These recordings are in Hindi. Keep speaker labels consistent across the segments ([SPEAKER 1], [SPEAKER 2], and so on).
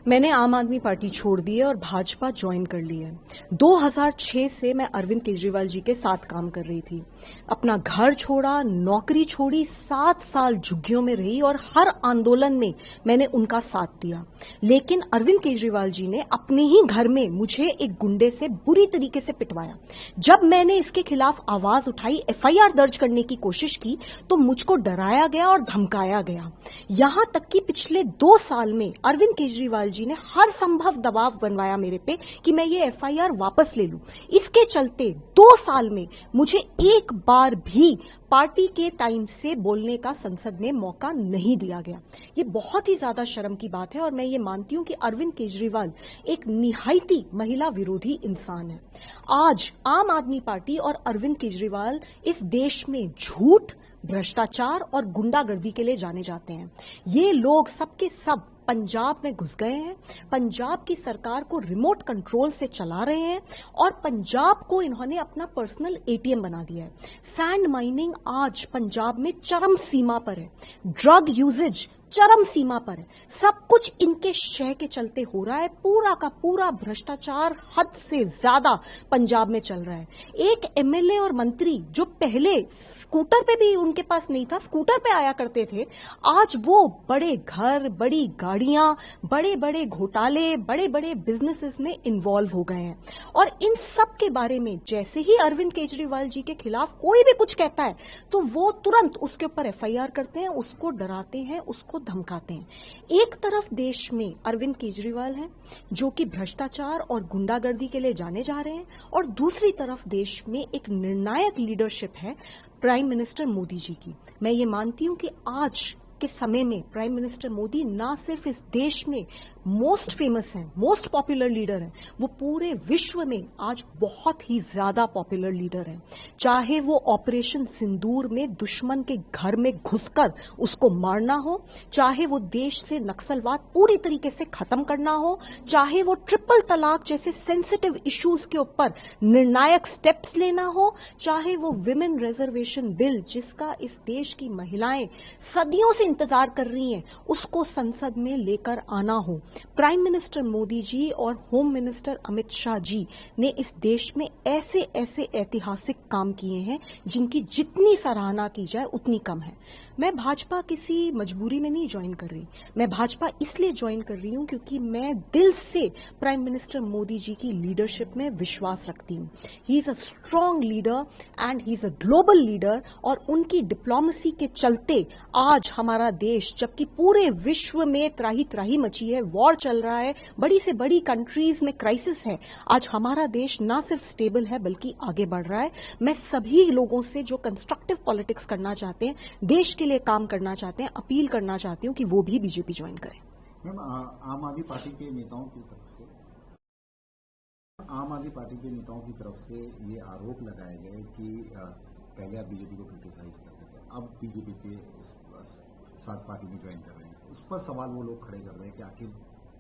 [SPEAKER 1] मैंने आम आदमी पार्टी छोड़ दी है और भाजपा ज्वाइन कर ली है। 2006 से मैं अरविंद केजरीवाल जी के साथ काम कर रही थी। अपना घर छोड़ा, नौकरी छोड़ी, 7 साल झुग्गियों में रही और हर आंदोलन में मैंने उनका साथ दिया। लेकिन अरविंद केजरीवाल जी ने अपने ही घर में मुझे एक गुंडे से बुरी तरीके से पिटवाया। जब मैंने इसके खिलाफ आवाज उठाई, एफआईआर दर्ज करने की कोशिश की, तो मुझको डराया गया और धमकाया गया। यहां तक कि पिछले 2 साल में अरविंद केजरीवाल जी ने हर संभव दबाव बनवाया मेरे पे कि मैं ये एफआईआर वापस ले लूं। इसके चलते 2 साल में मुझे एक बार भी पार्टी के टाइम से बोलने का संसद में मौका नहीं दिया गया। ये बहुत ही ज्यादा शर्म की बात है और मैं ये मानती हूं कि अरविंद केजरीवाल एक निहायती महिला विरोधी इंसान है। आज आम आदमी पार्टी और अरविंद केजरीवाल इस देश में झूठ, भ्रष्टाचार और गुंडागर्दी के लिए जाने जाते हैं। ये लोग सबके सब पंजाब में घुस गए हैं, पंजाब की सरकार को रिमोट कंट्रोल से चला रहे हैं और पंजाब को इन्होंने अपना पर्सनल एटीएम बना दिया है। सैंड माइनिंग आज पंजाब में चरम सीमा पर है। ड्रग यूजेज चरम सीमा पर है। सब कुछ इनके शय के चलते हो रहा है। पूरा का पूरा भ्रष्टाचार हद से ज्यादा पंजाब में चल रहा है। एक एमएलए और मंत्री जो पहले स्कूटर पे भी उनके पास नहीं था, स्कूटर पे आया करते थे, आज वो बड़े घर, बड़ी गाड़ियां, बड़े बड़े घोटाले, बड़े बड़े बिजनेसेस में इन्वॉल्व हो गए हैं। और इन सब के बारे में जैसे ही अरविंद केजरीवाल जी के खिलाफ कोई भी कुछ कहता है तो वो तुरंत उसके ऊपर एफआईआर करते हैं, उसको डराते हैं, उसको धमकाते हैं। एक तरफ देश में अरविंद केजरीवाल हैं जो कि भ्रष्टाचार और गुंडागर्दी के लिए जाने जा रहे हैं और दूसरी तरफ देश में एक निर्णायक लीडरशिप है प्राइम मिनिस्टर मोदी जी की। मैं ये मानती हूं कि आज के समय में प्राइम मिनिस्टर मोदी ना सिर्फ इस देश में मोस्ट फेमस हैं, मोस्ट पॉपुलर लीडर हैं, वो पूरे विश्व में आज बहुत ही ज्यादा पॉपुलर लीडर हैं। चाहे वो ऑपरेशन सिंदूर में दुश्मन के घर में घुसकर उसको मारना हो, चाहे वो देश से नक्सलवाद पूरी तरीके से खत्म करना हो, चाहे वो ट्रिपल तलाक जैसे सेंसिटिव इश्यूज के ऊपर निर्णायक स्टेप्स लेना हो, चाहे वो विमेन रिजर्वेशन बिल जिसका इस देश की महिलाएं सदियों से इंतजार कर रही हैं, उसको संसद में लेकर आना हो। प्राइम मिनिस्टर मोदी जी और होम मिनिस्टर अमित शाह जी ने इस देश में ऐसे ऐसे ऐतिहासिक काम किए हैं जिनकी जितनी सराहना की जाए उतनी कम है। मैं भाजपा किसी मजबूरी में नहीं ज्वाइन कर रही। मैं भाजपा इसलिए ज्वाइन कर रही हूं क्योंकि मैं दिल से प्राइम मिनिस्टर मोदी जी की लीडरशिप में विश्वास रखती हूं। He is a strong leader and he is a global leader और उनकी डिप्लोमेसी के चलते आज हमारा देश, जबकि पूरे विश्व में त्राही त्राही मची है, वॉर चल रहा है, बड़ी से बड़ी कंट्रीज में क्राइसिस है, आज हमारा देश ना सिर्फ स्टेबल है बल्कि आगे बढ़ रहा है। मैं सभी लोगों से जो कंस्ट्रक्टिव पॉलिटिक्स करना चाहते हैं, देश के लिए काम करना चाहते हैं, अपील करना चाहती हूं कि वो भी बीजेपी ज्वाइन करें।
[SPEAKER 2] मैम, आम आदमी पार्टी के नेताओं की तरफ से ये आरोप लगाए गए कि पहले आप बीजेपी को क्रिटिसाइज करते थे, अब बीजेपी के साथ पार्टी में ज्वाइन कर रहे हैं। उस पर सवाल वो लोग खड़े कर रहे हैं कि आखिर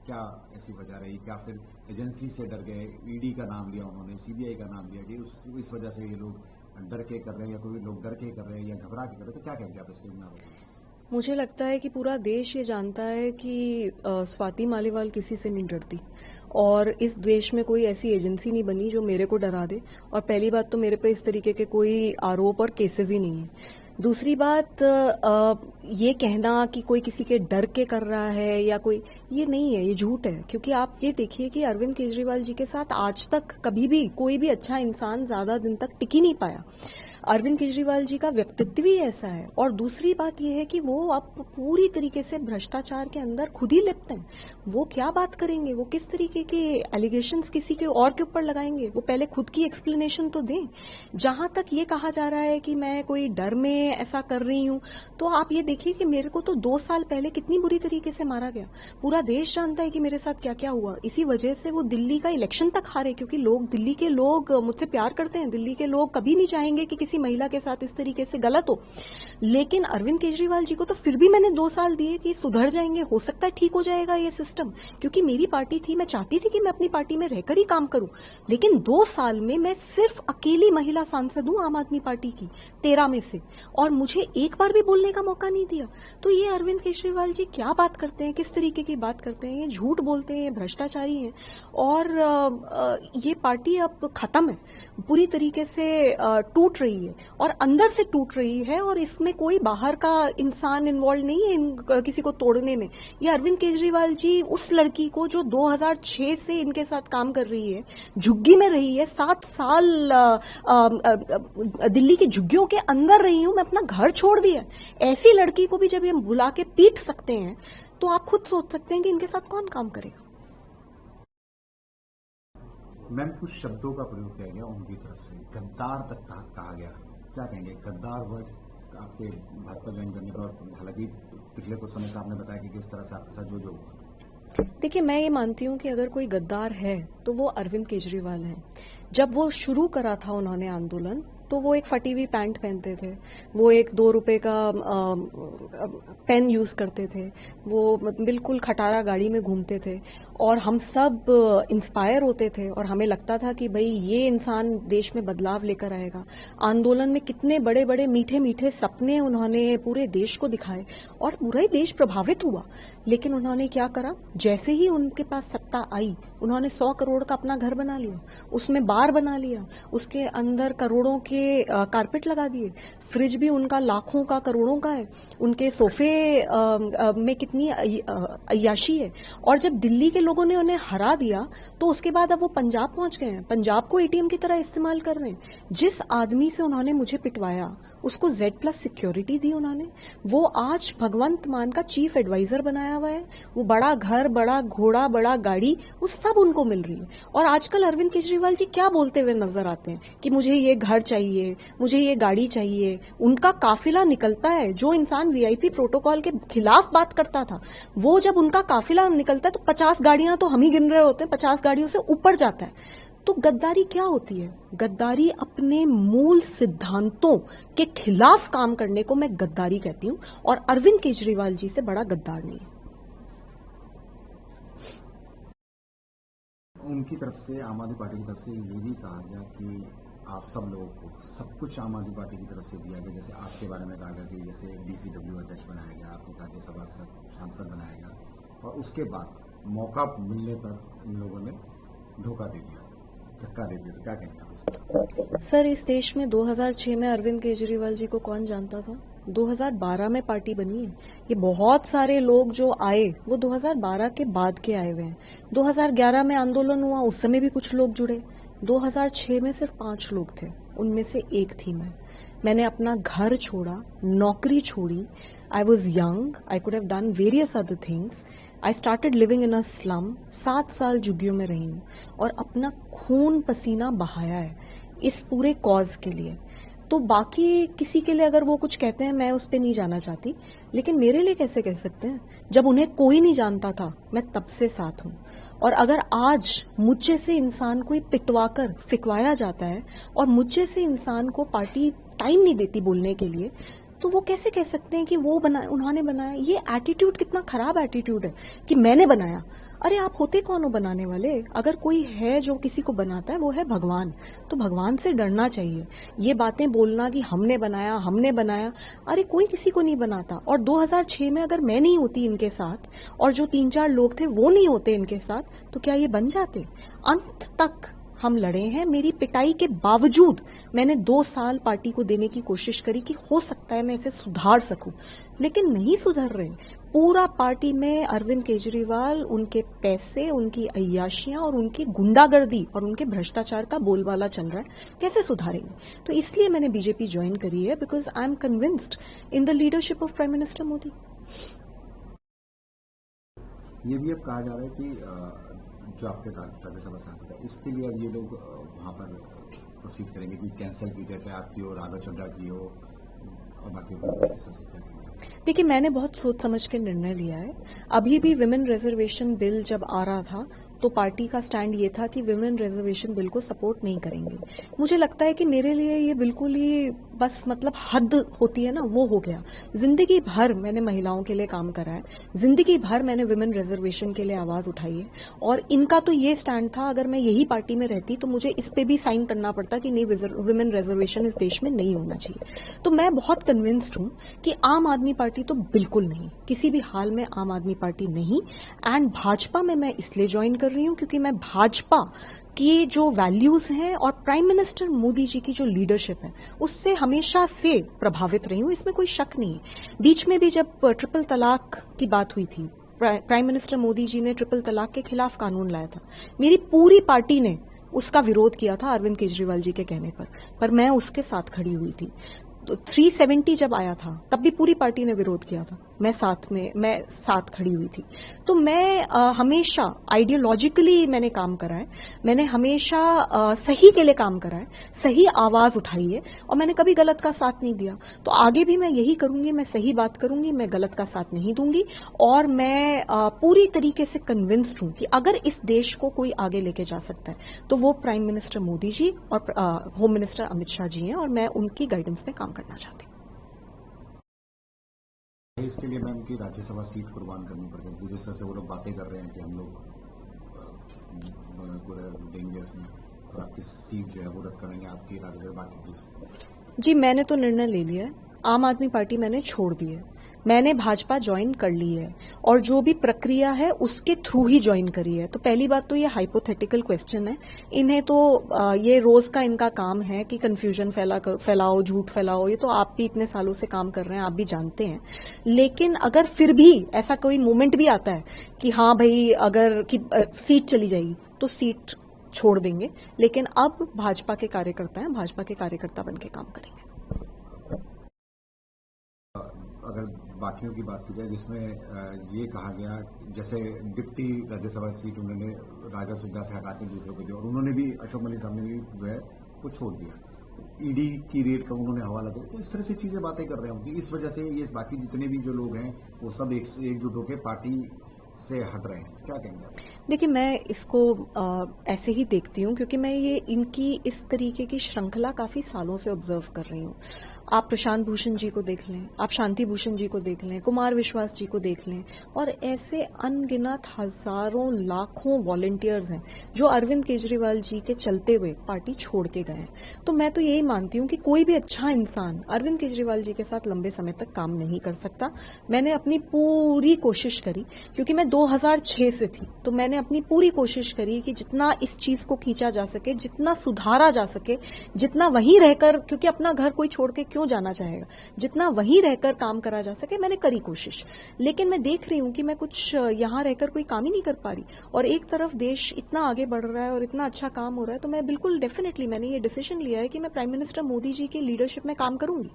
[SPEAKER 2] क्या ऐसी वजह रही, क्या फिर एजेंसी से डर गए, ईडी का नाम लिया उन्होंने, सीबीआई का नाम लिया, कि इस वजह से ये लोग डर के कर रहे हैं या कोई लोग डर के कर रहे हैं या घबरा के कर रहे हैं, तो क्या कहेंगे आप इसके बारे?
[SPEAKER 1] मुझे लगता है कि पूरा देश ये जानता है कि स्वाति मालीवाल किसी से नहीं डरती और इस देश में कोई ऐसी एजेंसी नहीं बनी जो मेरे को डरा दे। और पहली बात तो मेरे पे इस तरीके के कोई आरोप और केसेस ही नहीं है। दूसरी बात, ये कहना कि कोई किसी के डर के कर रहा है या कोई, ये नहीं है, ये झूठ है। क्योंकि आप ये देखिए कि अरविंद केजरीवाल जी के साथ आज तक कभी भी कोई भी अच्छा इंसान ज्यादा दिन तक टिक ही नहीं पाया। अरविंद केजरीवाल जी का व्यक्तित्व ही ऐसा है। और दूसरी बात यह है कि वो अब पूरी तरीके से भ्रष्टाचार के अंदर खुद ही लिप्त हैं। वो क्या बात करेंगे, वो किस तरीके के एलिगेशंस किसी के और के ऊपर लगाएंगे, वो पहले खुद की एक्सप्लेनेशन तो दें। जहां तक ये कहा जा रहा है कि मैं कोई डर में ऐसा कर रही हूं, तो आप ये देखिए कि मेरे को तो 2 साल पहले कितनी बुरी तरीके से मारा गया। पूरा देश जानता है कि मेरे साथ क्या क्या हुआ। इसी वजह से वो दिल्ली का इलेक्शन तक हारे, क्योंकि दिल्ली के लोग मुझसे प्यार करते हैं। दिल्ली के लोग कभी नहीं चाहेंगे कि किसी किसी महिला के साथ इस तरीके से गलत हो। लेकिन अरविंद केजरीवाल जी को तो फिर भी मैंने 2 साल दिए कि सुधर जाएंगे, हो सकता है ठीक हो जाएगा ये सिस्टम, क्योंकि मेरी पार्टी थी, मैं चाहती थी कि मैं अपनी पार्टी में रहकर ही काम करूं। लेकिन 2 साल में मैं सिर्फ अकेली महिला सांसद हूं आम आदमी पार्टी की 13 में से, और मुझे एक बार भी बोलने का मौका नहीं दिया। तो ये अरविंद केजरीवाल जी क्या बात करते हैं, किस तरीके की बात करते हैं, ये झूठ बोलते हैं, ये भ्रष्टाचारी हैं। और ये पार्टी अब खत्म है, पूरी तरीके से टूट रही है और अंदर से टूट रही है, और इसमें कोई बाहर का इंसान इन्वॉल्व नहीं है किसी को तोड़ने में। ये अरविंद केजरीवाल जी उस लड़की को जो 2006 से इनके साथ काम कर रही है, झुग्गी में रही है, 7 साल दिल्ली की झुग्गियों के अंदर रही हूं, मैं अपना घर छोड़ दिया, ऐसी लड़की को भी जब ये बुला के पीट सकते हैं तो आप खुद सोच सकते हैं कि इनके साथ कौन काम करेगा।
[SPEAKER 2] मैम, कुछ शब्दों का प्रयोग किया गया उनकी तरफ से, गद्दार तक कहा गया, क्या कहेंगे? गद्दार वर्ड आपके भाजपा ज्वाइन करने पर, हालांकि पिछले कुछ समय से आपने बताया कि किस तरह से आपके साथ जो हुआ।
[SPEAKER 1] देखिए, मैं ये मानती हूँ कि अगर कोई गद्दार है तो वो अरविंद केजरीवाल है। जब वो शुरू करा था उन्होंने आंदोलन, तो वो एक फटी हुई पैंट पहनते थे, वो एक 2 रुपए का पेन यूज करते थे, वो बिल्कुल खटारा गाड़ी में घूमते थे, और हम सब इंस्पायर होते थे और हमें लगता था कि भाई ये इंसान देश में बदलाव लेकर आएगा। आंदोलन में कितने बड़े बड़े मीठे मीठे सपने उन्होंने पूरे देश को दिखाए और पूरा ही देश प्रभावित हुआ। लेकिन उन्होंने क्या करा, जैसे ही उनके पास सत्ता आई, उन्होंने 100 करोड़ का अपना घर बना लिया, उसमें बार बना लिया, उसके अंदर करोड़ों के कारपेट लगा दिए, फ्रिज भी उनका लाखों का करोड़ों का है, उनके सोफे में कितनी अय्याशी है। और जब दिल्ली के लोगों ने उन्हें हरा दिया तो उसके बाद अब वो पंजाब पहुंच गए हैं, पंजाब को एटीएम की तरह इस्तेमाल कर रहे हैं। जिस आदमी से उन्होंने मुझे पिटवाया उसको Z+ सिक्योरिटी दी उन्होंने, वो आज भगवंत मान का चीफ एडवाइजर बनाया हुआ है, वो बड़ा घर, बड़ा घोड़ा, बड़ा गाड़ी, वो सब उनको मिल रही है। और आजकल अरविंद केजरीवाल जी क्या बोलते हुए नजर आते हैं कि मुझे ये घर चाहिए, मुझे ये गाड़ी चाहिए। उनका काफिला निकलता है, जो इंसान VIP प्रोटोकॉल के खिलाफ बात करता था, वो जब उनका काफिला निकलता है तो 50 गाड़ियां तो हम ही गिन रहे होते हैं, 50 गाड़ियों से ऊपर जाता है। तो गद्दारी क्या होती है? गद्दारी अपने मूल सिद्धांतों के खिलाफ काम करने को मैं गद्दारी कहती हूं, और अरविंद केजरीवाल जी से बड़ा गद्दार नहीं है।
[SPEAKER 2] उनकी तरफ से, आम आदमी पार्टी की तरफ से ये भी कहा गया कि आप सब लोगों को सब कुछ आम आदमी पार्टी की तरफ से दिया गया। जैसे आपके बारे में कहा गया कि जैसे DCW अध्यक्ष बनाया गया, आपको राज्यसभा सांसद बनाया गया, और उसके बाद मौका मिलने पर इन लोगों ने धोखा दे दिया, धक्का दे दिया। क्या कहेंगे आप इसमें?
[SPEAKER 1] सर, इस देश में 2006 में अरविंद केजरीवाल जी को कौन जानता था? 2012 में पार्टी बनी है। ये बहुत सारे लोग जो आए वो 2012 के बाद के आए हुए हैं। 2011 में आंदोलन हुआ, उस समय भी कुछ लोग जुड़े। 2006 में सिर्फ 5 लोग थे, उनमें से एक थी मैं। मैंने अपना घर छोड़ा, नौकरी छोड़ी। I was young, I could have done various other things. I started living in a slum. 7 साल झुग्गियों में रही हूँ और अपना खून पसीना बहाया है इस पूरे कॉज के लिए। तो बाकी किसी के लिए अगर वो कुछ कहते हैं, मैं उस पर नहीं जाना चाहती, लेकिन मेरे लिए कैसे कह सकते हैं? जब उन्हें कोई नहीं जानता था, मैं तब से साथ हूं। और अगर आज मुझे से इंसान को पिटवा कर फिकवाया जाता है और मुझे से इंसान को पार्टी टाइम नहीं देती बोलने के लिए, तो वो कैसे कह सकते हैं कि वो उन्होंने बनाया? ये एटीट्यूड कितना खराब एटीट्यूड है कि मैंने बनाया। अरे आप होते कौन हो बनाने वाले? अगर कोई है जो किसी को बनाता है, वो है भगवान। तो भगवान से डरना चाहिए। ये बातें बोलना कि हमने बनाया, हमने बनाया, अरे कोई किसी को नहीं बनाता। और 2006 में अगर मैं नहीं होती इनके साथ और जो 3-4 लोग थे वो नहीं होते इनके साथ, तो क्या ये बन जाते? अंत तक हम लड़े हैं। मेरी पिटाई के बावजूद मैंने 2 साल पार्टी को देने की कोशिश करी कि हो सकता है मैं इसे सुधार सकूं, लेकिन नहीं सुधर रहे। पूरा पार्टी में अरविंद केजरीवाल, उनके पैसे, उनकी अय्याशियां और उनकी गुंडागर्दी और उनके भ्रष्टाचार का बोलबाला चल रहा है। कैसे सुधारेंगे? तो इसलिए मैंने बीजेपी ज्वाइन करी है, because I am convinced in the leadership of prime minister Modi.
[SPEAKER 2] ये भी अब कहा जा रहा है कि जो आपके राज्यसभा सांसद है, इसके लिए अब ये लोग वहां पर प्रोसीड करेंगे कि कैंसिल की जाए, चाहे आपकी हो, राघव चड्ढा की हो और बाकी।
[SPEAKER 1] देखिए, मैंने बहुत सोच समझ के निर्णय लिया है। अभी भी विमेन रिजर्वेशन बिल जब आ रहा था तो पार्टी का स्टैंड ये था कि विमेन रिजर्वेशन बिल को सपोर्ट नहीं करेंगे। मुझे लगता है कि मेरे लिए ये बिल्कुल ही बस मतलब हद होती है ना, वो हो गया। जिंदगी भर मैंने महिलाओं के लिए काम करा है, जिंदगी भर मैंने विमेन रिजर्वेशन के लिए आवाज उठाई है, और इनका तो ये स्टैंड था, अगर मैं यही पार्टी में रहती तो मुझे इस पे भी साइन करना पड़ता कि नहीं, विमेन रिजर्वेशन इस देश में नहीं होना चाहिए। तो मैं बहुत कन्विंस्ड हूं कि आम आदमी पार्टी तो बिल्कुल नहीं, किसी भी हाल में आम आदमी पार्टी नहीं। एंड भाजपा में मैं इसलिए ज्वाइन कर रही हूं क्योंकि मैं भाजपा की जो वैल्यूज हैं और प्राइम मिनिस्टर मोदी जी की जो लीडरशिप है उससे हमेशा से प्रभावित रही हूं, इसमें कोई शक नहीं है। बीच में भी जब ट्रिपल तलाक की बात हुई थी, प्राइम मिनिस्टर मोदी जी ने ट्रिपल तलाक के खिलाफ कानून लाया था, मेरी पूरी पार्टी ने उसका विरोध किया था अरविंद केजरीवाल जी के कहने पर मैं उसके साथ खड़ी हुई थी। तो 370 जब आया था तब भी पूरी पार्टी ने विरोध किया था, मैं साथ खड़ी हुई थी। तो मैं हमेशा आइडियोलॉजिकली मैंने काम करा है, मैंने हमेशा सही के लिए काम करा है, सही आवाज उठाई है, और मैंने कभी गलत का साथ नहीं दिया। तो आगे भी मैं यही करूंगी, मैं सही बात करूंगी, मैं गलत का साथ नहीं दूंगी। और मैं पूरी तरीके से कन्विंस्ड हूं कि अगर इस देश को कोई आगे लेके जा सकता है तो वो प्राइम मिनिस्टर मोदी जी और होम मिनिस्टर अमित शाह जी हैं, और मैं उनकी गाइडेंस में काम करना चाहती हूँ।
[SPEAKER 2] इसके लिए मैम की राज्यसभा सीट कुर्बान करनी पड़ेगी, जिस तरह से वो लोग बातें कर रहे हैं कि हम लोग पूरे देंगे इसमें, और आपकी सीट जो है वो रद्द करेंगे, आपकी राज्यसभा की।
[SPEAKER 1] जी, मैंने तो निर्णय ले लिया है, आम आदमी पार्टी मैंने छोड़ दी है, मैंने भाजपा ज्वाइन कर ली है, और जो भी प्रक्रिया है उसके थ्रू ही ज्वाइन करी है। तो पहली बात तो ये हाइपोथेटिकल क्वेश्चन है, इन्हें तो ये रोज का इनका काम है कि कंफ्यूजन फैलाओ, झूठ फैलाओ, ये तो आप भी इतने सालों से काम कर रहे हैं, आप भी जानते हैं। लेकिन अगर फिर भी ऐसा कोई मोमेंट भी आता है कि हाँ भाई अगर सीट चली जाएगी तो सीट छोड़ देंगे, लेकिन अब भाजपा के कार्यकर्ता हैं, भाजपा के कार्यकर्ता बन के काम करेंगे।
[SPEAKER 2] अगर बाकियों की बात की जाए जिसमें ये कहा गया, जैसे डिप्टी राज्यसभा सीट उन्होंने राजा सिद्धा से हटा के दूसरों को दी, और उन्होंने भी अशोक मलिक साहब ने भी जो है वो छोड़ दिया, ईडी की रेट का उन्होंने हवाला दिया। तो इस तरह से चीजें बातें कर रहे हैं, इस वजह से ये बाकी जितने भी जो लोग हैं वो सब एकजुट होकर पार्टी से हट रहे हैं, क्या कहेंगे आप?
[SPEAKER 1] देखिए, मैं इसको ऐसे ही देखती हूँ क्योंकि मैं ये इनकी इस तरीके की श्रृंखला काफी सालों से ऑब्जर्व कर रही हूँ। आप प्रशांत भूषण जी को देख लें, आप शांति भूषण जी को देख लें, कुमार विश्वास जी को देख लें, और ऐसे अनगिनत हजारों लाखों वॉलंटियर्स हैं जो अरविंद केजरीवाल जी के चलते हुए पार्टी छोड़ के गए हैं। तो मैं तो यही मानती हूँ कि कोई भी अच्छा इंसान अरविंद केजरीवाल जी के साथ लंबे समय तक काम नहीं कर सकता। मैंने अपनी पूरी कोशिश करी, क्योंकि मैं 2006 से थी, तो मैंने अपनी पूरी कोशिश करी कि जितना इस चीज को खींचा जा सके, जितना सुधारा जा सके, जितना वहीं रहकर, क्योंकि अपना घर कोई छोड़ के क्यों जाना चाहेगा, जितना वहीं रहकर काम करा जा सके, मैंने करी कोशिश। लेकिन मैं देख रही हूं कि मैं कुछ यहां रहकर कोई काम ही नहीं कर पा रही, और एक तरफ देश इतना आगे बढ़ रहा है और इतना अच्छा काम हो रहा है, तो मैं बिल्कुल डेफिनेटली मैंने ये डिसीजन लिया है कि मैं प्राइम मिनिस्टर मोदी जी की लीडरशिप में काम करूंगी।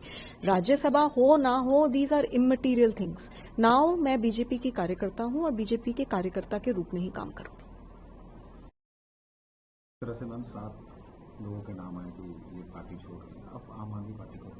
[SPEAKER 1] राज्यसभा हो ना हो, these are immaterial things. Now मैं बीजेपी की कार्यकर्ता हूं और बीजेपी के कार्यकर्ता के रूप में ही काम करूंगी।
[SPEAKER 2] तरह से मैम 7 लोगों के नाम आए कि ये पार्टी छोड़ रही है, अब आम आदमी पार्टी को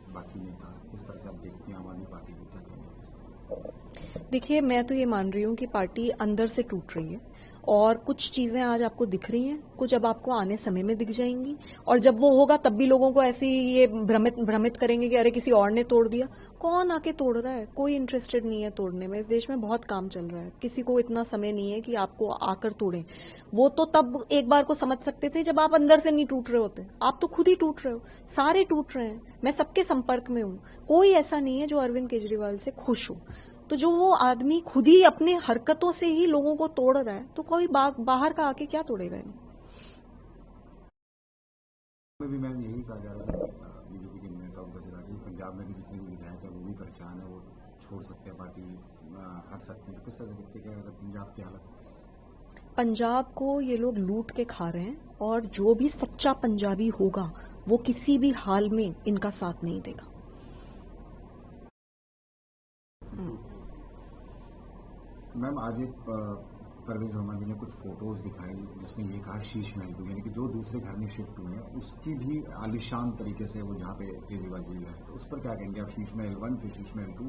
[SPEAKER 2] बाकी नहीं था, किस तरह से आप देखती हैं आम आदमी पार्टी को, क्या कहेंगे?
[SPEAKER 1] देखिए, मैं तो ये मान रही हूँ कि पार्टी अंदर से टूट रही है, और कुछ चीजें आज आपको दिख रही हैं, कुछ अब आपको आने समय में दिख जाएंगी, और जब वो होगा तब भी लोगों को ऐसी ये भ्रमित करेंगे कि अरे किसी और ने तोड़ दिया। कौन आके तोड़ रहा है? कोई इंटरेस्टेड नहीं है तोड़ने में। इस देश में बहुत काम चल रहा है, किसी को इतना समय नहीं है कि आपको आकर तोड़े। वो तो तब एक बार को समझ सकते थे जब आप अंदर से नहीं टूट रहे होते, आप तो खुद ही टूट रहे हो, सारे टूट रहे हैं। मैं सबके संपर्क में हूं, कोई ऐसा नहीं है जो अरविंद केजरीवाल से खुश हो। तो जो वो आदमी खुद ही अपने हरकतों से ही लोगों को तोड़ रहा है, तो कोई बाहर का आके क्या तोड़ेगा इन्हें?
[SPEAKER 2] में भी मैम यही कहा जा रहा है, बीजेपी के नेता पंजाब में भी जितने भी विधायक है वो भी परेशान है, वो छोड़ सकते हैं पार्टी, हट सकते हैं। किस तरह से देखते हैं अगर पंजाब की हालत?
[SPEAKER 1] पंजाब को ये लोग लूट के खा रहे हैं, और जो भी सच्चा पंजाबी होगा वो किसी भी हाल में इनका साथ नहीं देगा।
[SPEAKER 2] मैम आज एक परवेज वर्मा जी ने कुछ फोटोज दिखाई जिसमें ये कहा शीश महल को, यानी कि जो दूसरे घर में शिफ्ट हुए हैं उसकी भी आलिशान तरीके से वो जहाँ पे केजरीवाल जी है, तो उस पर क्या कहेंगे आप? शीश महल 1 फिर शीश महल 2,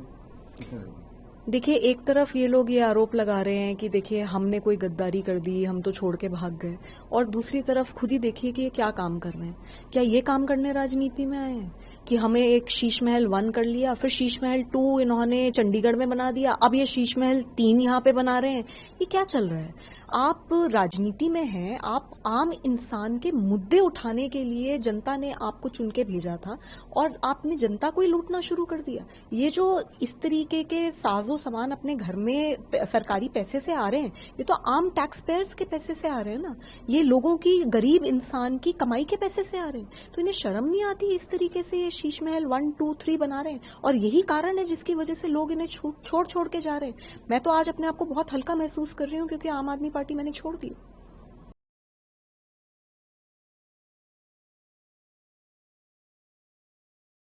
[SPEAKER 2] किस तरह?
[SPEAKER 1] देखिए, एक तरफ ये लोग ये आरोप लगा रहे हैं कि देखिए हमने कोई गद्दारी कर दी, हम तो छोड़ के भाग गए, और दूसरी तरफ खुद ही देखिए कि ये क्या काम कर रहे हैं। क्या ये काम करने राजनीति में आए हैं कि हमें एक शीश महल 1 कर लिया, फिर शीश महल 2 इन्होंने चंडीगढ़ में बना दिया, अब ये शीश महल 3 यहाँ पे बना रहे हैं। ये क्या चल रहा है? आप राजनीति में हैं, आप आम इंसान के मुद्दे उठाने के लिए जनता ने आपको चुन के भेजा था, और आपने जनता को ही लूटना शुरू कर दिया। ये जो इस तरीके के साजो सामान अपने घर में सरकारी पैसे से आ रहे हैं, ये तो आम टैक्स पेयर्स के पैसे से आ रहे हैं ना। ये लोगों की, गरीब इंसान की कमाई के पैसे से आ रहे हैं। तो इन्हें शर्म नहीं आती इस तरीके से ये शीश महल 1, 2, 3 बना रहे हैं? और यही कारण है जिसकी वजह से लोग इन्हें छोड़ छोड़ के जा रहे हैं। मैं तो आज अपने आप को बहुत हल्का महसूस कर रही हूँ, क्योंकि आम आदमी पार्टी मैंने छोड़ दी।